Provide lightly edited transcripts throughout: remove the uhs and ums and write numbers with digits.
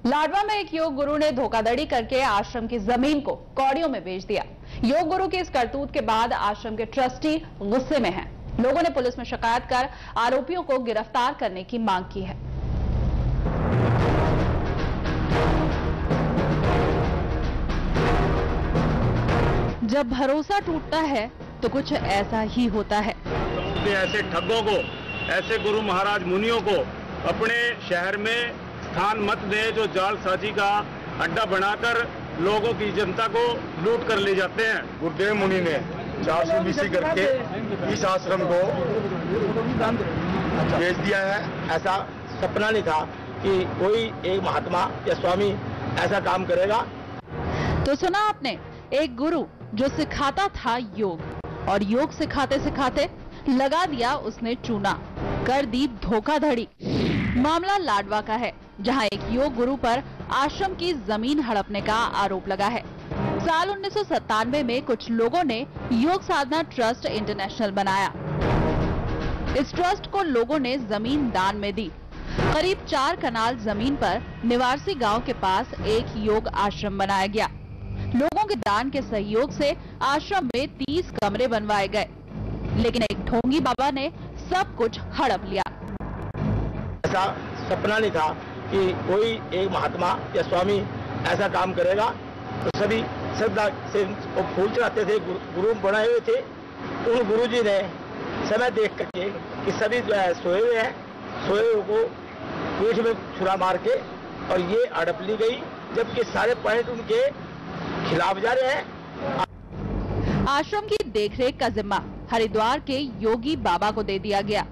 लाडवा में एक योग गुरु ने धोखाधड़ी करके आश्रम की जमीन को कौड़ियों में बेच दिया। योग गुरु की इस करतूत के बाद आश्रम के ट्रस्टी गुस्से में हैं। लोगों ने पुलिस में शिकायत कर आरोपियों को गिरफ्तार करने की मांग की है। जब भरोसा टूटता है तो कुछ ऐसा ही होता है। ऐसे ठगों को, ऐसे गुरु महाराज मुनियों को अपने शहर में स्थान मत दे, जो जालसाजी का अड्डा बनाकर लोगों की जनता को लूट कर ले जाते हैं। गुरुदेव मुनि ने 420 करके इस आश्रम को बेच दिया है। ऐसा सपना नहीं था कि कोई एक महात्मा या स्वामी ऐसा काम करेगा। तो सुना आपने, एक गुरु जो सिखाता था योग, और योग सिखाते सिखाते लगा दिया उसने चूना, कर दी धोखाधड़ी। मामला लाडवा का है, जहां एक योग गुरु पर आश्रम की जमीन हड़पने का आरोप लगा है। साल 1997 में कुछ लोगों ने योग साधना ट्रस्ट इंटरनेशनल बनाया। इस ट्रस्ट को लोगों ने जमीन दान में दी। करीब 4 कनाल जमीन पर निवासी गांव के पास एक योग आश्रम बनाया गया। लोगों के दान के सहयोग से आश्रम में 30 कमरे बनवाए गए, लेकिन एक ढोंगी बाबा ने सब कुछ हड़प लिया। ऐसा सपना नहीं था कि कोई एक महात्मा या स्वामी ऐसा काम करेगा। तो सभी श्रद्धा से फूल चढ़ाते थे, गुरु बनाए हुए थे। उन गुरुजी ने समय देख करके कि सभी जो है सोए हुए हैं, सोए हुए को पीठ में छुरा मार के और ये हड़प ली गई, जबकि सारे पॉइंट उनके खिलाफ जा रहे हैं। आश्रम की देखरेख का जिम्मा हरिद्वार के योगी बाबा को दे दिया गया,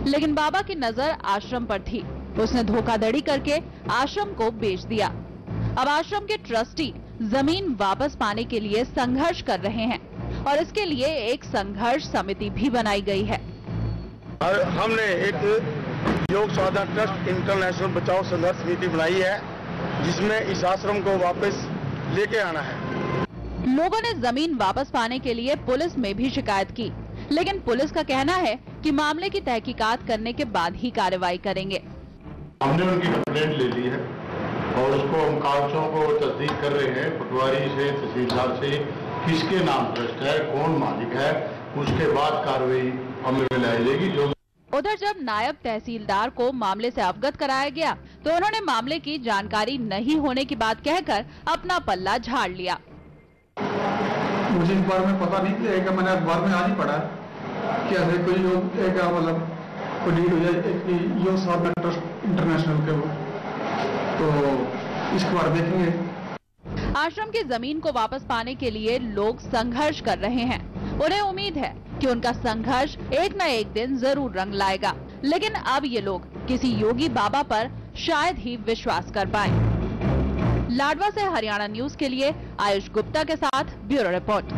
लेकिन बाबा की नजर आश्रम पर थी। उसने धोखाधड़ी करके आश्रम को बेच दिया। अब आश्रम के ट्रस्टी जमीन वापस पाने के लिए संघर्ष कर रहे हैं, और इसके लिए एक संघर्ष समिति भी बनाई गई है। और हमने एक योग साधना ट्रस्ट इंटरनेशनल बचाओ संघर्ष समिति बनाई है, जिसमें इस आश्रम को वापस लेके आना है। लोगों ने जमीन वापस पाने के लिए पुलिस में भी शिकायत की, लेकिन पुलिस का कहना है कि मामले की तहकीकात करने के बाद ही कार्रवाई करेंगे। हमने उनकी कंप्लेंट ले ली है और उसको हम कागजों को तस्दीक कर रहे हैं, पटवारी से, तहसीलदार से, किसके नाम ट्रस्ट है, कौन मालिक है, उसके बाद कार्रवाई अमल में लाई जाएगी। जो उधर जब नायब तहसीलदार को मामले से अवगत कराया गया, तो उन्होंने मामले की जानकारी नहीं होने की बात कहकर अपना पल्ला झाड़ लिया। मुझे इस बारे में पता नहीं था, मैंने अखबार में आज ही पढ़ा कि ऐसे कोई योग मतलब कोई डील हो जाए योग साधना ट्रस्ट इंटरनेशनल के, वो तो इसके बारे में देखेंगे। आश्रम की जमीन को वापस पाने के लिए लोग संघर्ष कर रहे हैं। उन्हें उम्मीद है कि उनका संघर्ष एक न एक दिन जरूर रंग लाएगा, लेकिन अब ये लोग किसी योगी बाबा पर शायद ही विश्वास कर पाए। लाडवा से हरियाणा न्यूज के लिए आयुष गुप्ता के साथ ब्यूरो रिपोर्ट।